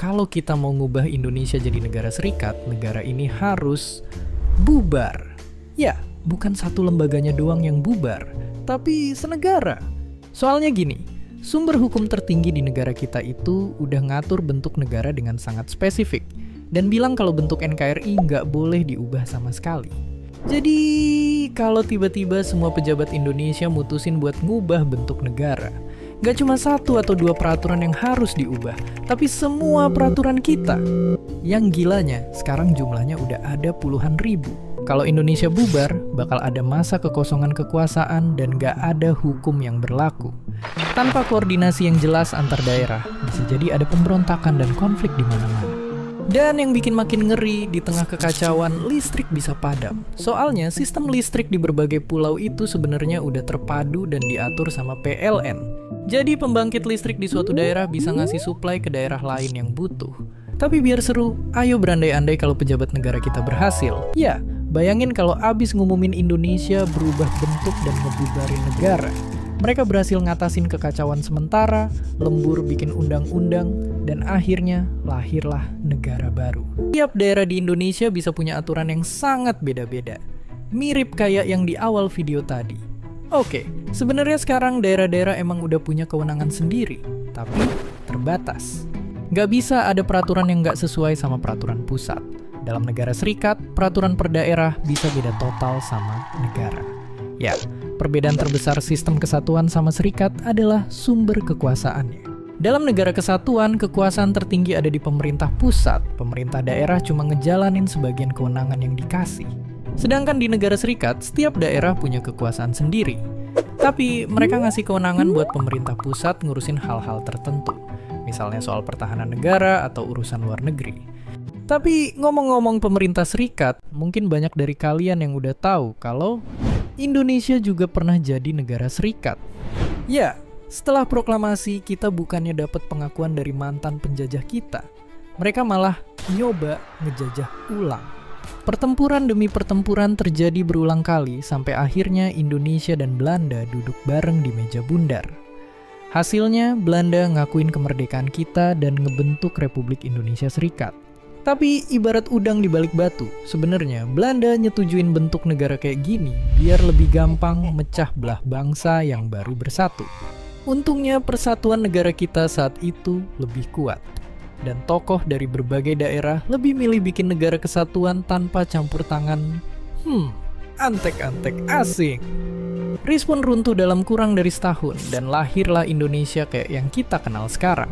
kalau kita mau ngubah Indonesia jadi negara serikat, negara ini harus bubar. Ya, bukan satu lembaganya doang yang bubar, tapi senegara. Soalnya gini, sumber hukum tertinggi di negara kita itu udah ngatur bentuk negara dengan sangat spesifik, dan bilang kalau bentuk NKRI nggak boleh diubah sama sekali. Jadi, kalau tiba-tiba semua pejabat Indonesia mutusin buat ngubah bentuk negara, gak cuma 1 atau 2 peraturan yang harus diubah, tapi semua peraturan kita. Yang gilanya, sekarang jumlahnya udah ada puluhan ribu. Kalau Indonesia bubar, bakal ada masa kekosongan kekuasaan dan gak ada hukum yang berlaku. Tanpa koordinasi yang jelas antar daerah, bisa jadi ada pemberontakan dan konflik di mana-mana. Dan yang bikin makin ngeri, di tengah kekacauan, listrik bisa padam. Soalnya, sistem listrik di berbagai pulau itu sebenarnya udah terpadu dan diatur sama PLN. Jadi pembangkit listrik di suatu daerah bisa ngasih suplai ke daerah lain yang butuh. Tapi biar seru, ayo berandai-andai kalau pejabat negara kita berhasil. Ya, bayangin kalau abis ngumumin Indonesia berubah bentuk dan ngebubarin negara. Mereka berhasil ngatasin kekacauan sementara, lembur bikin undang-undang, dan akhirnya lahirlah negara baru. Tiap daerah di Indonesia bisa punya aturan yang sangat beda-beda. Mirip kayak yang di awal video tadi. Oke, sebenarnya sekarang daerah-daerah emang udah punya kewenangan sendiri, tapi terbatas. Nggak bisa ada peraturan yang nggak sesuai sama peraturan pusat. Dalam negara serikat, peraturan per daerah bisa beda total sama negara. Ya, perbedaan terbesar sistem kesatuan sama serikat adalah sumber kekuasaannya. Dalam negara kesatuan, kekuasaan tertinggi ada di pemerintah pusat. Pemerintah daerah cuma ngejalanin sebagian kewenangan yang dikasih. Sedangkan di negara serikat, setiap daerah punya kekuasaan sendiri. Tapi mereka ngasih kewenangan buat pemerintah pusat ngurusin hal-hal tertentu. Misalnya soal pertahanan negara atau urusan luar negeri. Tapi ngomong-ngomong pemerintah serikat, mungkin banyak dari kalian yang udah tahu kalau Indonesia juga pernah jadi negara serikat. Ya, setelah proklamasi kita bukannya dapat pengakuan dari mantan penjajah kita. Mereka malah nyoba ngejajah ulang. Pertempuran demi pertempuran terjadi berulang kali sampai akhirnya Indonesia dan Belanda duduk bareng di meja bundar. Hasilnya, Belanda ngakuin kemerdekaan kita dan ngebentuk Republik Indonesia Serikat. Tapi ibarat udang di balik batu, sebenarnya Belanda nyetujuin bentuk negara kayak gini biar lebih gampang mecah belah bangsa yang baru bersatu. Untungnya persatuan negara kita saat itu lebih kuat. Dan tokoh dari berbagai daerah lebih milih bikin negara kesatuan tanpa campur tangan. Antek-antek asing. Respon runtuh dalam kurang dari setahun dan lahirlah Indonesia kayak yang kita kenal sekarang.